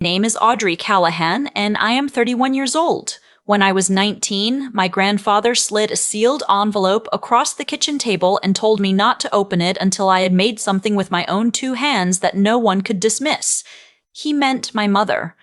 Name is Audrey Callahan, and I am 31 years old. When I was 19, my grandfather slid a sealed envelope across the kitchen table and told me not to open it until I had made something with my own two hands that no one could dismiss. He meant my mother.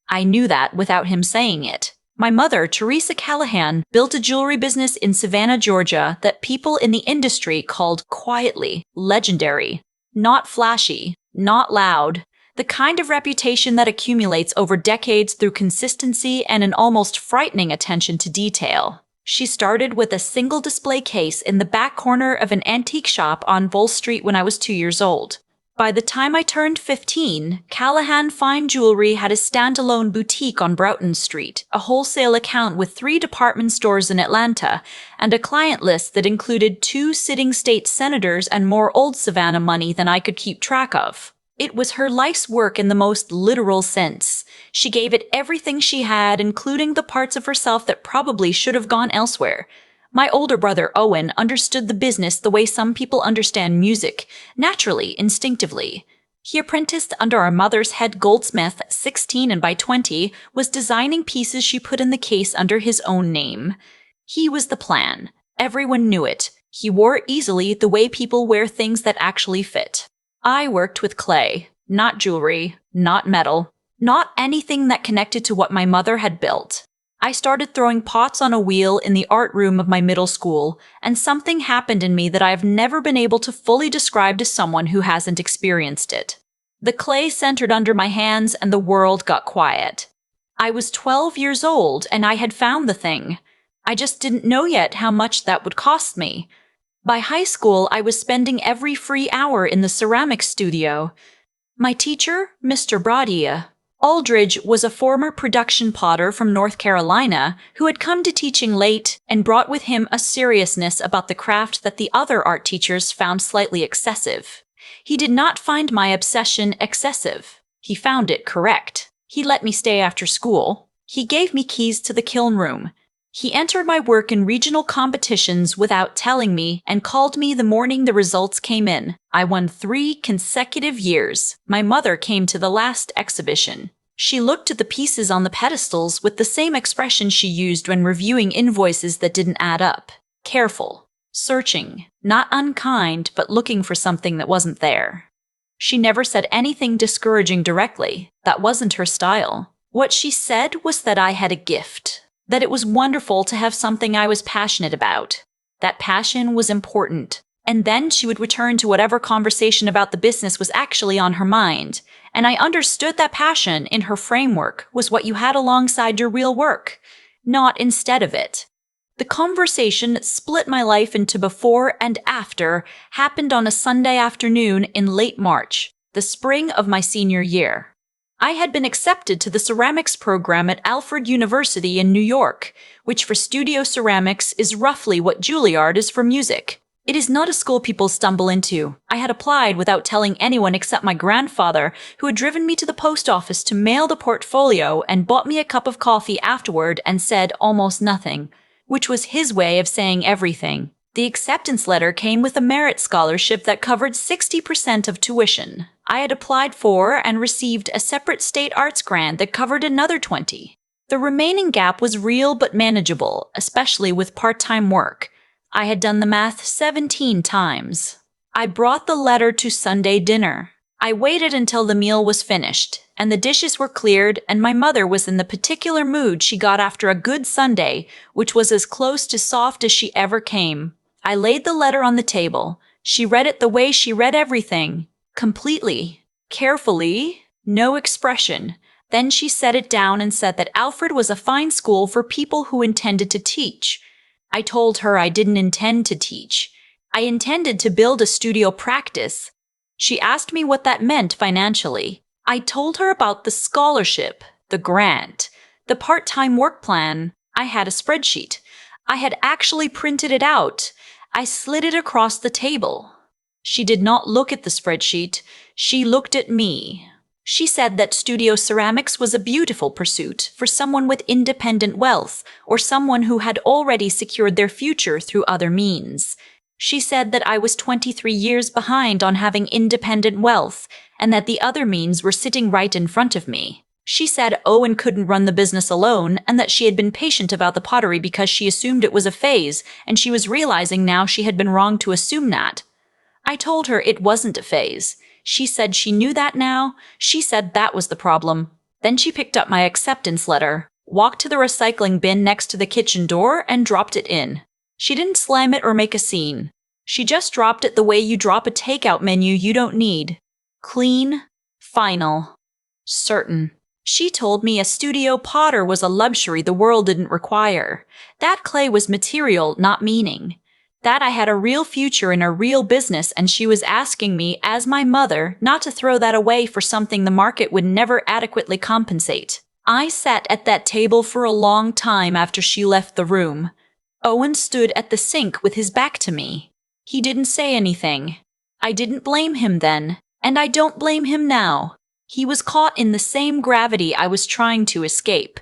I knew that without him saying it. My mother, Teresa Callahan, built a jewelry business in Savannah, Georgia that people in the industry called quietly legendary. Not flashy, not loud. The kind of reputation that accumulates over decades through consistency and an almost frightening attention to detail. She started with a single display case in the back corner of an antique shop on Vol Street when I was 2 years old. By the time I turned 15, Callahan Fine Jewelry had a standalone boutique on Broughton Street, a wholesale account with 3 department stores in Atlanta, and a client list that included 2 sitting state senators and more old Savannah money than I could keep track of. It was her life's work in the most literal sense. She gave it everything she had, including the parts of herself that probably should have gone elsewhere. My older brother, Owen, understood the business the way some people understand music, naturally, instinctively. He apprenticed under our mother's head goldsmith at 16 and by 20 was designing pieces she put in the case under his own name. He was the plan. Everyone knew it. He wore easily the way people wear things that actually fit. I worked with clay, not jewelry, not metal, not anything that connected to what my mother had built. I started throwing pots on a wheel in the art room of my middle school, and something happened in me that I have never been able to fully describe to someone who hasn't experienced it. The clay centered under my hands and the world got quiet. I was 12 years old and I had found the thing. I just didn't know yet how much that would cost me. By high school, I was spending every free hour in the ceramics studio. My teacher, Mr. Bradia, Aldridge, was a former production potter from North Carolina who had come to teaching late and brought with him a seriousness about the craft that the other art teachers found slightly excessive. He did not find my obsession excessive. He found it correct. He let me stay after school. He gave me keys to the kiln room. He entered my work in regional competitions without telling me and called me the morning the results came in. I won 3 consecutive years. My mother came to the last exhibition. She looked at the pieces on the pedestals with the same expression she used when reviewing invoices that didn't add up. Careful, searching, not unkind, but looking for something that wasn't there. She never said anything discouraging directly. That wasn't her style. What she said was that I had a gift. That it was wonderful to have something I was passionate about. That passion was important. And then she would return to whatever conversation about the business was actually on her mind. And I understood that passion in her framework was what you had alongside your real work, not instead of it. The conversation that split my life into before and after happened on a Sunday afternoon in late March, the spring of my senior year. I had been accepted to the ceramics program at Alfred University in New York, which for studio ceramics is roughly what Juilliard is for music. It is not a school people stumble into. I had applied without telling anyone except my grandfather, who had driven me to the post office to mail the portfolio and bought me a cup of coffee afterward and said almost nothing, which was his way of saying everything. The acceptance letter came with a merit scholarship that covered 60% of tuition. I had applied for and received a separate state arts grant that covered another 20. The remaining gap was real but manageable, especially with part-time work. I had done the math 17 times. I brought the letter to Sunday dinner. I waited until the meal was finished, and the dishes were cleared, and my mother was in the particular mood she got after a good Sunday, which was as close to soft as she ever came. I laid the letter on the table. She read it the way she read everything. Completely. Carefully. No expression. Then she set it down and said that Alfred was a fine school for people who intended to teach. I told her I didn't intend to teach. I intended to build a studio practice. She asked me what that meant financially. I told her about the scholarship, the grant, the part-time work plan. I had a spreadsheet. I had actually printed it out. I slid it across the table. She did not look at the spreadsheet. She looked at me. She said that studio ceramics was a beautiful pursuit for someone with independent wealth or someone who had already secured their future through other means. She said that I was 23 years behind on having independent wealth and that the other means were sitting right in front of me. She said Owen couldn't run the business alone and that she had been patient about the pottery because she assumed it was a phase, and she was realizing now she had been wrong to assume that. I told her it wasn't a phase. She said she knew that now. She said that was the problem. Then she picked up my acceptance letter, walked to the recycling bin next to the kitchen door, and dropped it in. She didn't slam it or make a scene. She just dropped it the way you drop a takeout menu you don't need. Clean, final, certain. She told me a studio potter was a luxury the world didn't require. That clay was material, not meaning. That I had a real future in a real business, and she was asking me, as my mother, not to throw that away for something the market would never adequately compensate. I sat at that table for a long time after she left the room. Owen stood at the sink with his back to me. He didn't say anything. I didn't blame him then, and I don't blame him now. He was caught in the same gravity I was trying to escape.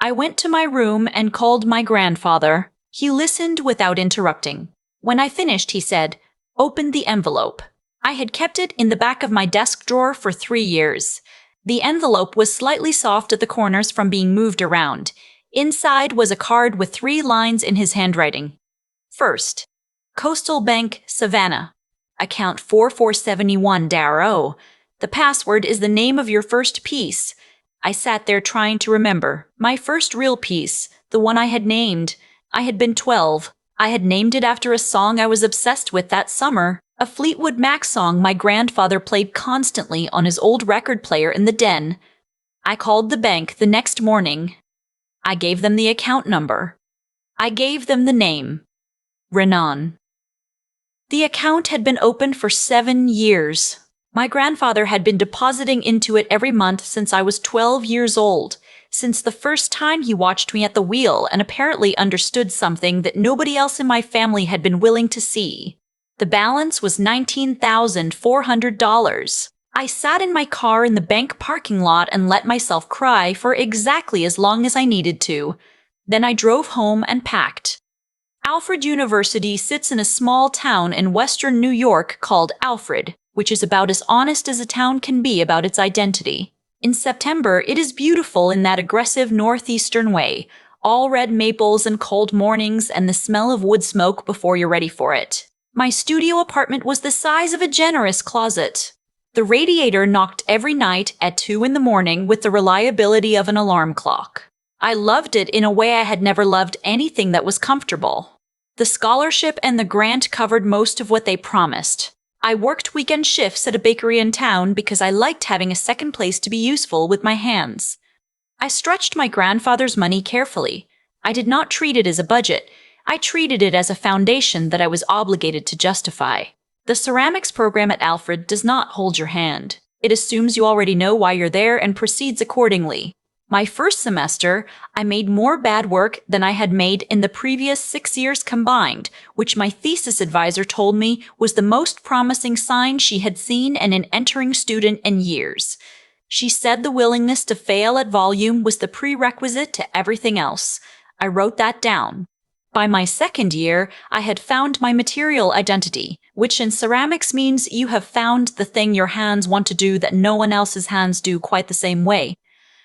I went to my room and called my grandfather. He listened without interrupting. When I finished, he said, "Open the envelope." I had kept it in the back of my desk drawer for 3 years. The envelope was slightly soft at the corners from being moved around. Inside was a card with 3 lines in his handwriting. First, Coastal Bank, Savannah. Account 4471-0. The password is the name of your first piece. I sat there trying to remember. My first real piece, the one I had named. I had been 12. I had named it after a song I was obsessed with that summer, a Fleetwood Mac song my grandfather played constantly on his old record player in the den. I called the bank the next morning. I gave them the account number. I gave them the name. Renan. The account had been open for 7 years. My grandfather had been depositing into it every month since I was 12 years old, since the first time he watched me at the wheel and apparently understood something that nobody else in my family had been willing to see. The balance was $19,400. I sat in my car in the bank parking lot and let myself cry for exactly as long as I needed to. Then I drove home and packed. Alfred University sits in a small town in western New York called Alfred, which is about as honest as a town can be about its identity. In September, it is beautiful in that aggressive northeastern way, all red maples and cold mornings and the smell of wood smoke before you're ready for it. My studio apartment was the size of a generous closet. The radiator knocked every night at 2 in the morning with the reliability of an alarm clock. I loved it in a way I had never loved anything that was comfortable. The scholarship and the grant covered most of what they promised. I worked weekend shifts at a bakery in town because I liked having a second place to be useful with my hands. I stretched my grandfather's money carefully. I did not treat it as a budget. I treated it as a foundation that I was obligated to justify. The ceramics program at Alfred does not hold your hand. It assumes you already know why you're there and proceeds accordingly. My first semester, I made more bad work than I had made in the previous 6 years combined, which my thesis advisor told me was the most promising sign she had seen in an entering student in years. She said the willingness to fail at volume was the prerequisite to everything else. I wrote that down. By my second year, I had found my material identity, which in ceramics means you have found the thing your hands want to do that no one else's hands do quite the same way.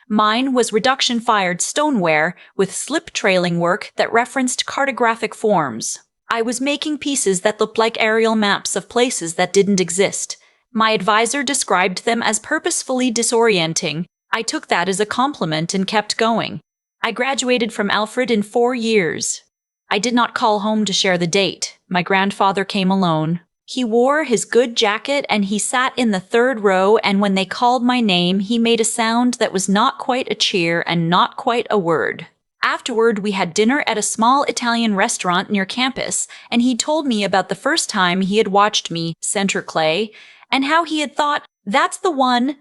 Mine was reduction-fired stoneware with slip-trailing work that referenced cartographic forms. I was making pieces that looked like aerial maps of places that didn't exist. My advisor described them as purposefully disorienting. I took that as a compliment and kept going. I graduated from Alfred in 4 years. I did not call home to share the date. My grandfather came alone. He wore his good jacket and he sat in the 3rd row, and when they called my name, he made a sound that was not quite a cheer and not quite a word. Afterward, we had dinner at a small Italian restaurant near campus, and he told me about the first time he had watched me center clay, and how he had thought, that's the one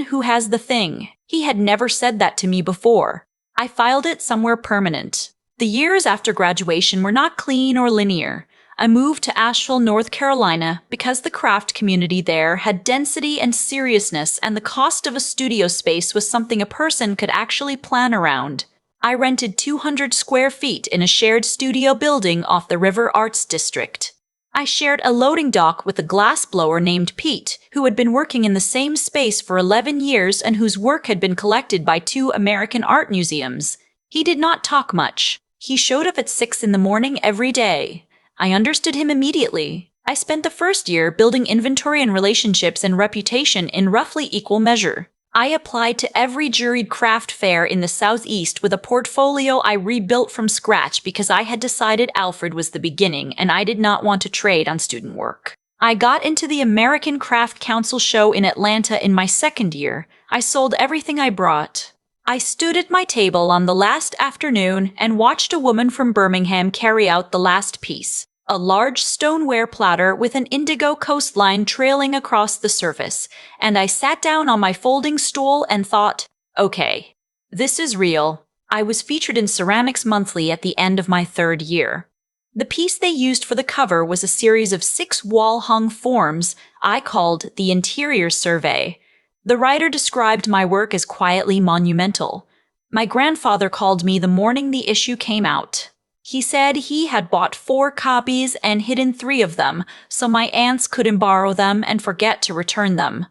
who has the thing. He had never said that to me before. I filed it somewhere permanent. The years after graduation were not clean or linear. I moved to Asheville, North Carolina, because the craft community there had density and seriousness, and the cost of a studio space was something a person could actually plan around. I rented 200 square feet in a shared studio building off the River Arts District. I shared a loading dock with a glassblower named Pete, who had been working in the same space for 11 years and whose work had been collected by 2 American art museums. He did not talk much. He showed up at 6 in the morning every day. I understood him immediately. I spent the first year building inventory and relationships and reputation in roughly equal measure. I applied to every juried craft fair in the Southeast with a portfolio I rebuilt from scratch because I had decided Alfred was the beginning and I did not want to trade on student work. I got into the American Craft Council show in Atlanta in my second year. I sold everything I brought. I stood at my table on the last afternoon and watched a woman from Birmingham carry out the last piece. A large stoneware platter with an indigo coastline trailing across the surface, and I sat down on my folding stool and thought, okay, this is real. I was featured in Ceramics Monthly at the end of my third year. The piece they used for the cover was a series of 6 wall-hung forms I called the Interior Survey. The writer described my work as quietly monumental. My grandfather called me the morning the issue came out. He said he had bought 4 copies and hidden 3 of them, so my aunts couldn't borrow them and forget to return them.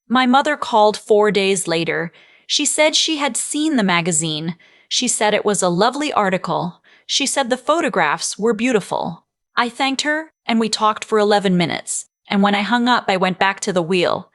My mother called 4 days later. She said she had seen the magazine. She said it was a lovely article. She said the photographs were beautiful. I thanked her, and we talked for 11 minutes, and when I hung up, I went back to the wheel.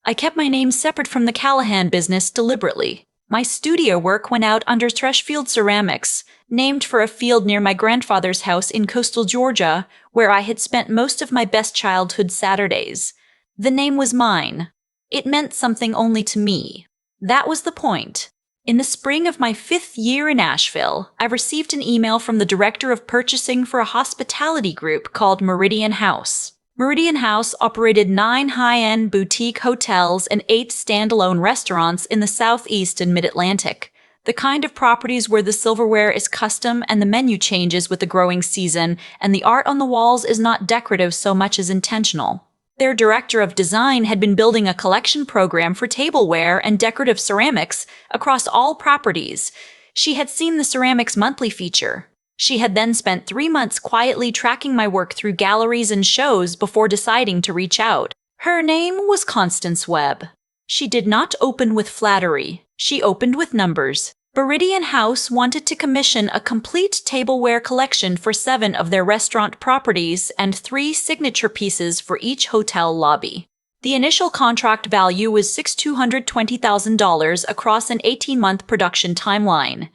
I kept my name separate from the Callahan business deliberately. My studio work went out under Threshfield Ceramics, named for a field near my grandfather's house in coastal Georgia, where I had spent most of my best childhood Saturdays. The name was mine. It meant something only to me. That was the point. In the spring of my 5th year in Asheville, I received an email from the director of purchasing for a hospitality group called Meridian House. Meridian House operated 9 high-end boutique hotels and 8 standalone restaurants in the Southeast and Mid-Atlantic, the kind of properties where the silverware is custom and the menu changes with the growing season, and the art on the walls is not decorative so much as intentional. Their director of design had been building a collection program for tableware and decorative ceramics across all properties. She had seen the Ceramics Monthly feature. She had then spent 3 months quietly tracking my work through galleries and shows before deciding to reach out. Her name was Constance Webb. She did not open with flattery. She opened with numbers. Meridian House wanted to commission a complete tableware collection for 7 of their restaurant properties and 3 signature pieces for each hotel lobby. The initial contract value was $620,000 across an 18-month production timeline.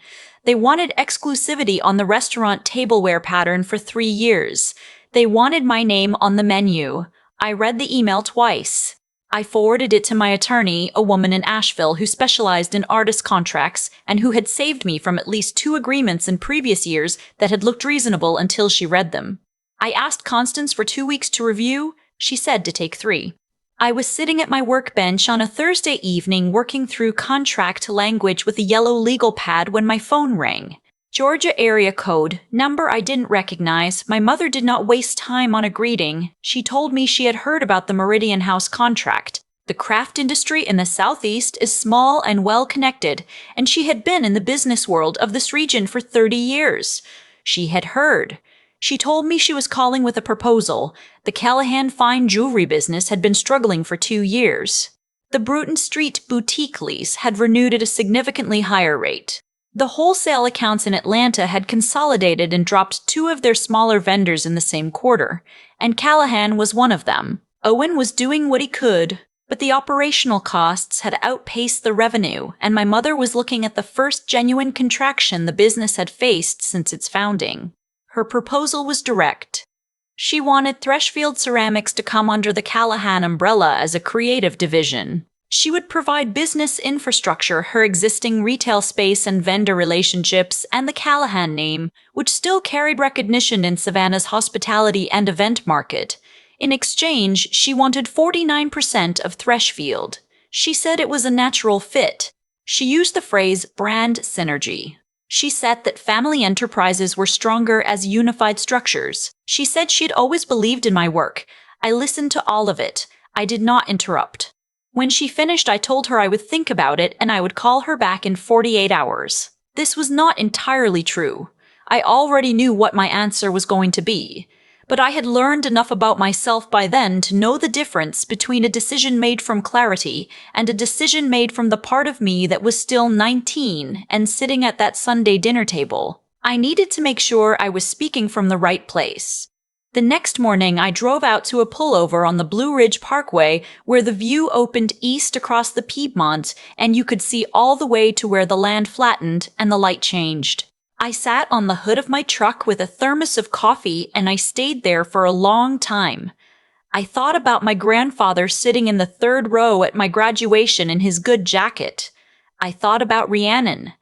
They wanted exclusivity on the restaurant tableware pattern for 3 years. They wanted my name on the menu. I read the email twice. I forwarded it to my attorney, a woman in Asheville who specialized in artist contracts and who had saved me from at least 2 agreements in previous years that had looked reasonable until she read them. I asked Constance for 2 weeks to review. She said to take 3. I was sitting at my workbench on a Thursday evening working through contract language with a yellow legal pad when my phone rang. Georgia area code, number I didn't recognize. My mother did not waste time on a greeting. She told me she had heard about the Meridian House contract. The craft industry in the Southeast is small and well-connected, and she had been in the business world of this region for 30 years. She had heard. She told me she was calling with a proposal. The Callahan fine jewelry business had been struggling for 2 years. The Bruton Street boutique lease had renewed at a significantly higher rate. The wholesale accounts in Atlanta had consolidated and dropped 2 of their smaller vendors in the same quarter, and Callahan was one of them. Owen was doing what he could, but the operational costs had outpaced the revenue, and my mother was looking at the first genuine contraction the business had faced since its founding. Her proposal was direct. She wanted Threshfield Ceramics to come under the Callahan umbrella as a creative division. She would provide business infrastructure, her existing retail space and vendor relationships, and the Callahan name, which still carried recognition in Savannah's hospitality and event market. In exchange, she wanted 49% of Threshfield. She said it was a natural fit. She used the phrase brand synergy. She said that family enterprises were stronger as unified structures. She said she'd always believed in my work. I listened to all of it. I did not interrupt. When she finished, I told her I would think about it and I would call her back in 48 hours. This was not entirely true. I already knew what my answer was going to be. But I had learned enough about myself by then to know the difference between a decision made from clarity and a decision made from the part of me that was still 19 and sitting at that Sunday dinner table. I needed to make sure I was speaking from the right place. The next morning, I drove out to a pullover on the Blue Ridge Parkway where the view opened east across the Piedmont and you could see all the way to where the land flattened and the light changed. I sat on the hood of my truck with a thermos of coffee and I stayed there for a long time. I thought about my grandfather sitting in the third row at my graduation in his good jacket. I thought about Rhiannon.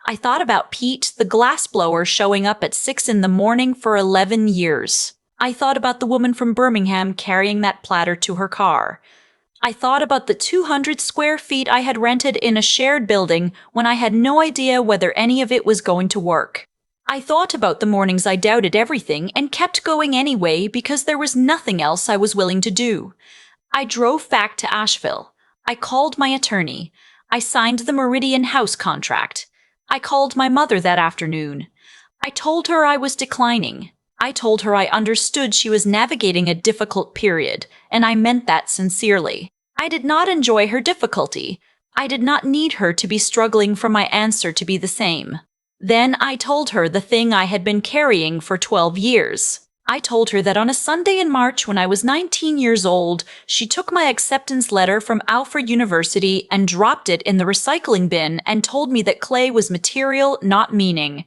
I thought about Pete, the glassblower, showing up at 6 in the morning for 11 years. I thought about the woman from Birmingham carrying that platter to her car. I thought about the 200 square feet I had rented in a shared building when I had no idea whether any of it was going to work. I thought about the mornings I doubted everything and kept going anyway because there was nothing else I was willing to do. I drove back to Asheville. I called my attorney. I signed the Meridian house contract. I called my mother that afternoon. I told her I was declining. I told her I understood she was navigating a difficult period, and I meant that sincerely. I did not enjoy her difficulty. I did not need her to be struggling for my answer to be the same. Then I told her the thing I had been carrying for 12 years. I told her that on a Sunday in March when I was 19 years old, she took my acceptance letter from Alfred University and dropped it in the recycling bin and told me that clay was material, not meaning.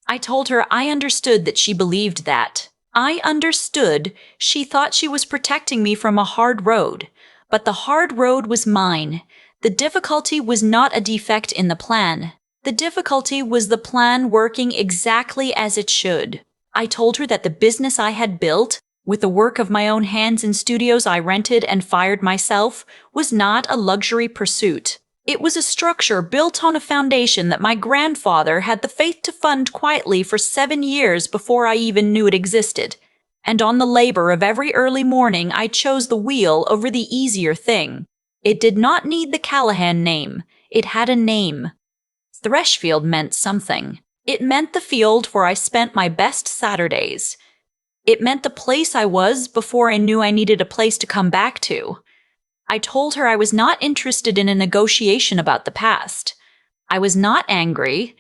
I told her I understood that she believed that. I understood she thought she was protecting me from a hard road. But the hard road was mine. The difficulty was not a defect in the plan. The difficulty was the plan working exactly as it should. I told her that the business I had built, with the work of my own hands in studios I rented and fired myself, was not a luxury pursuit. It was a structure built on a foundation that my grandfather had the faith to fund quietly for 7 years before I even knew it existed. And on the labor of every early morning, I chose the wheel over the easier thing. It did not need the Callahan name. It had a name. Threshfield meant something. It meant the field where I spent my best Saturdays. It meant the place I was before I knew I needed a place to come back to. I told her I was not interested in a negotiation about the past. I was not angry.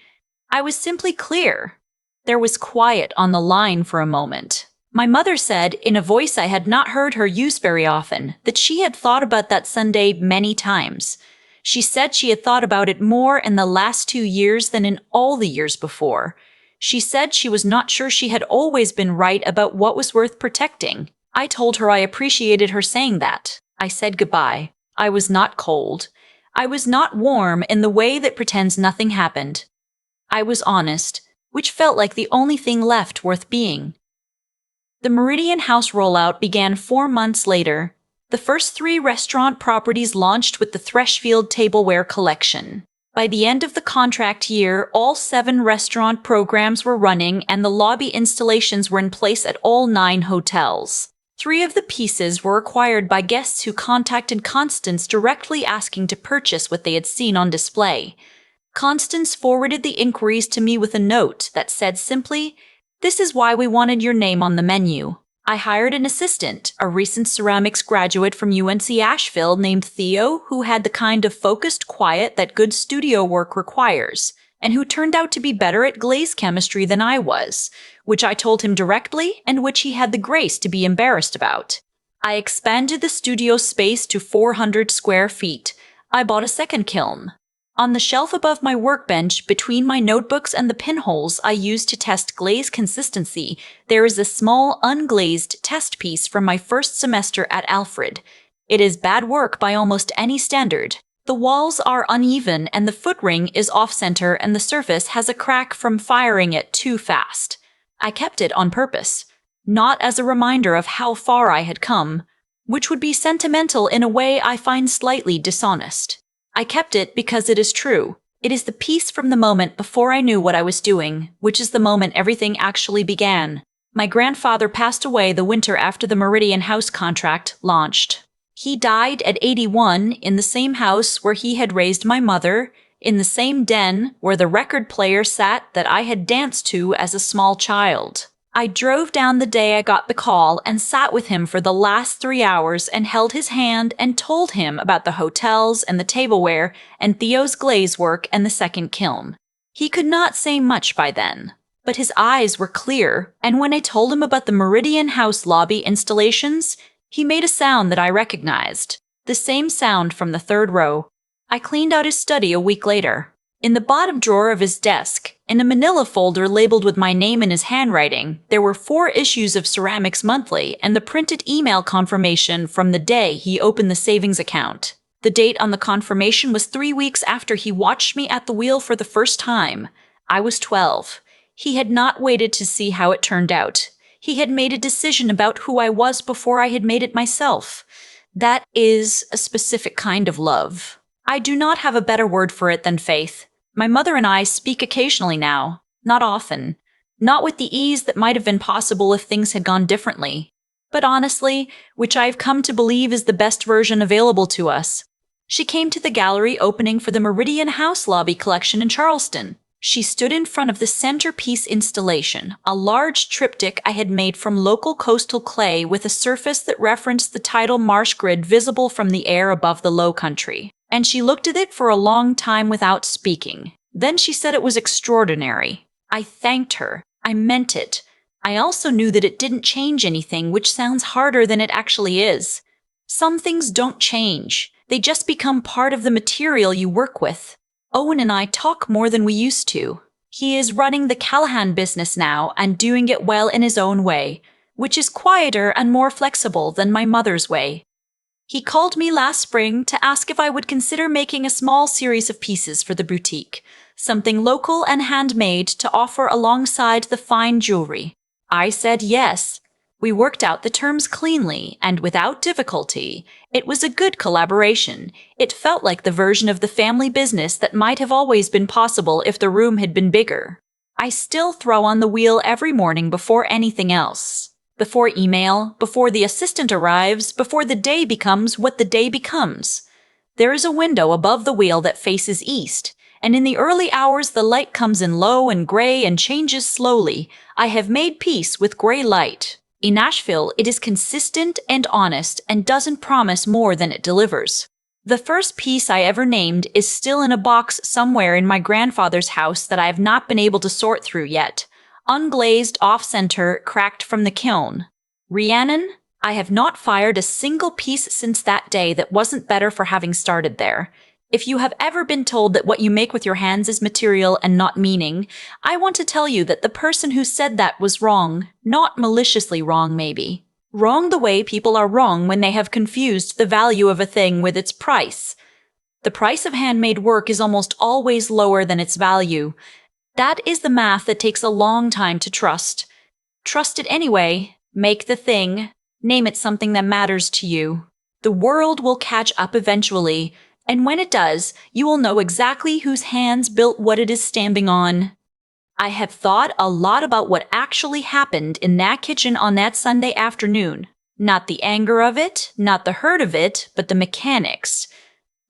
I was simply clear. There was quiet on the line for a moment. My mother said, in a voice I had not heard her use very often, that she had thought about that Sunday many times. She said she had thought about it more in the last 2 years than in all the years before. She said she was not sure she had always been right about what was worth protecting. I told her I appreciated her saying that. I said goodbye. I was not cold. I was not warm in the way that pretends nothing happened. I was honest, which felt like the only thing left worth being. The Meridian House rollout began 4 months later. The first 3 restaurant properties launched with the Threshfield Tableware Collection. By the end of the contract year, all 7 restaurant programs were running and the lobby installations were in place at all 9 hotels. 3 of the pieces were acquired by guests who contacted Constance directly asking to purchase what they had seen on display. Constance forwarded the inquiries to me with a note that said simply, "This is why we wanted your name on the menu." I hired an assistant, a recent ceramics graduate from UNC Asheville named Theo, who had the kind of focused quiet that good studio work requires, and who turned out to be better at glaze chemistry than I was, which I told him directly and which he had the grace to be embarrassed about. I expanded the studio space to 400 square feet. I bought a second kiln. On the shelf above my workbench, between my notebooks and the pinholes I used to test glaze consistency, there is a small unglazed test piece from my first semester at Alfred. It is bad work by almost any standard. The walls are uneven and the foot ring is off-center and the surface has a crack from firing it too fast. I kept it on purpose, not as a reminder of how far I had come, which would be sentimental in a way I find slightly dishonest. I kept it because it is true. It is the piece from the moment before I knew what I was doing, which is the moment everything actually began. My grandfather passed away the winter after the Meridian House contract launched. He died at 81 in the same house where he had raised my mother, in the same den where the record player sat that I had danced to as a small child. I drove down the day I got the call and sat with him for the last 3 hours and held his hand and told him about the hotels and the tableware and Theo's glaze work and the second kiln. He could not say much by then, but his eyes were clear, and when I told him about the Meridian House lobby installations, he made a sound that I recognized, the same sound from the third row. I cleaned out his study a week later. In the bottom drawer of his desk, in a manila folder labeled with my name in his handwriting, there were 4 issues of Ceramics Monthly and the printed email confirmation from the day he opened the savings account. The date on the confirmation was 3 weeks after he watched me at the wheel for the first time. I was 12. He had not waited to see how it turned out. He had made a decision about who I was before I had made it myself. That is a specific kind of love. I do not have a better word for it than faith. My mother and I speak occasionally now, not often, not with the ease that might have been possible if things had gone differently, but honestly, which I've come to believe is the best version available to us. She came to the gallery opening for the Meridian House Lobby collection in Charleston. She stood in front of the centerpiece installation, a large triptych I had made from local coastal clay with a surface that referenced the tidal marsh grid visible from the air above the low country. And she looked at it for a long time without speaking. Then she said it was extraordinary. I thanked her. I meant it. I also knew that it didn't change anything, which sounds harder than it actually is. Some things don't change. They just become part of the material you work with. Owen and I talk more than we used to. He is running the Callahan business now and doing it well in his own way, which is quieter and more flexible than my mother's way. He called me last spring to ask if I would consider making a small series of pieces for the boutique, something local and handmade to offer alongside the fine jewelry. I said yes. We worked out the terms cleanly and without difficulty. It was a good collaboration. It felt like the version of the family business that might have always been possible if the room had been bigger. I still throw on the wheel every morning before anything else. Before email, before the assistant arrives, before the day becomes what the day becomes. There is a window above the wheel that faces east, and in the early hours the light comes in low and gray and changes slowly. I have made peace with gray light. In Nashville, it is consistent and honest and doesn't promise more than it delivers. The first piece I ever named is still in a box somewhere in my grandfather's house that I have not been able to sort through yet. Unglazed, off-center, cracked from the kiln. Rhiannon, I have not fired a single piece since that day that wasn't better for having started there. If you have ever been told that what you make with your hands is material and not meaning, I want to tell you that the person who said that was wrong, not maliciously wrong maybe. Wrong the way people are wrong when they have confused the value of a thing with its price. The price of handmade work is almost always lower than its value. That is the math that takes a long time to trust. Trust it anyway. Make the thing. Name it something that matters to you. The world will catch up eventually, and when it does, you will know exactly whose hands built what it is standing on. I have thought a lot about what actually happened in that kitchen on that Sunday afternoon. Not the anger of it, not the hurt of it, but the mechanics.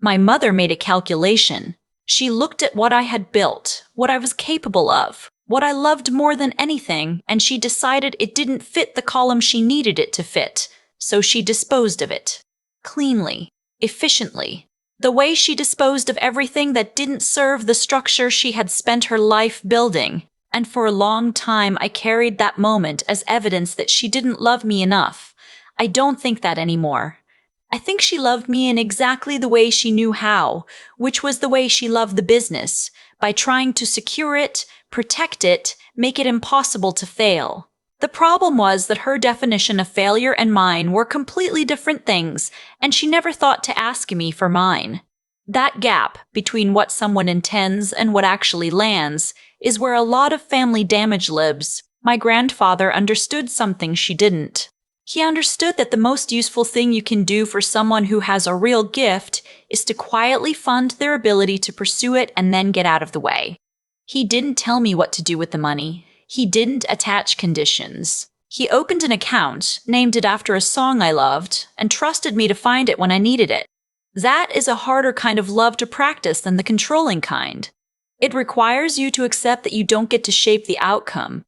My mother made a calculation. She looked at what I had built, what I was capable of, what I loved more than anything, and she decided it didn't fit the column she needed it to fit, so she disposed of it. Cleanly, efficiently. The way she disposed of everything that didn't serve the structure she had spent her life building. And for a long time I carried that moment as evidence that she didn't love me enough. I don't think that anymore. I think she loved me in exactly the way she knew how, which was the way she loved the business, by trying to secure it, protect it, make it impossible to fail. The problem was that her definition of failure and mine were completely different things, and she never thought to ask me for mine. That gap between what someone intends and what actually lands is where a lot of family damage lives. My grandfather understood something she didn't. He understood that the most useful thing you can do for someone who has a real gift is to quietly fund their ability to pursue it and then get out of the way. He didn't tell me what to do with the money. He didn't attach conditions. He opened an account, named it after a song I loved, and trusted me to find it when I needed it. That is a harder kind of love to practice than the controlling kind. It requires you to accept that you don't get to shape the outcome.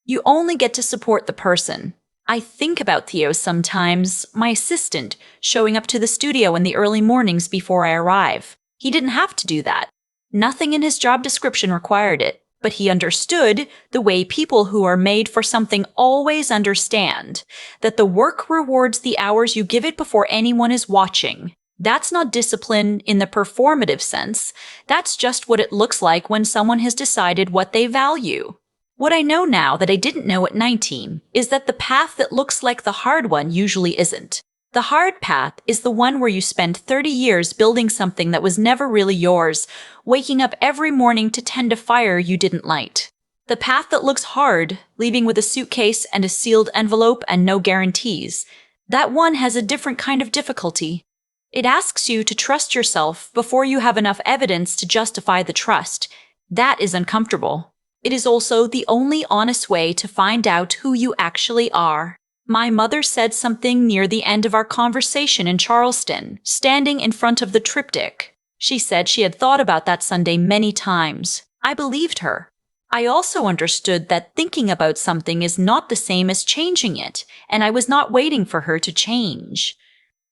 You only get to support the person. I think about Theo sometimes, my assistant, showing up to the studio in the early mornings before I arrive. He didn't have to do that. Nothing in his job description required it, but he understood the way people who are made for something always understand, that the work rewards the hours you give it before anyone is watching. That's not discipline in the performative sense. That's just what it looks like when someone has decided what they value. What I know now that I didn't know at 19 is that the path that looks like the hard one usually isn't. The hard path is the one where you spend 30 years building something that was never really yours, waking up every morning to tend a fire you didn't light. The path that looks hard, leaving with a suitcase and a sealed envelope and no guarantees, that one has a different kind of difficulty. It asks you to trust yourself before you have enough evidence to justify the trust. That is uncomfortable. It is also the only honest way to find out who you actually are. My mother said something near the end of our conversation in Charleston, standing in front of the triptych. She said she had thought about that Sunday many times. I believed her. I also understood that thinking about something is not the same as changing it, and I was not waiting for her to change.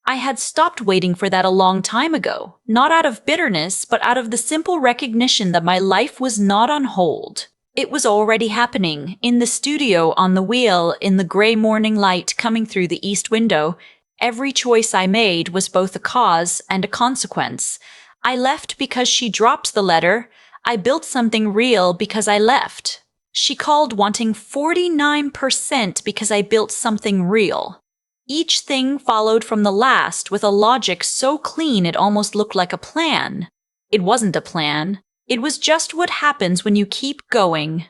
I had stopped waiting for that a long time ago, not out of bitterness, but out of the simple recognition that my life was not on hold. It was already happening, in the studio, on the wheel, in the gray morning light coming through the east window. Every choice I made was both a cause and a consequence. I left because she dropped the letter. I built something real because I left. She called wanting 49% because I built something real. Each thing followed from the last with a logic so clean it almost looked like a plan. It wasn't a plan. It was just what happens when you keep going.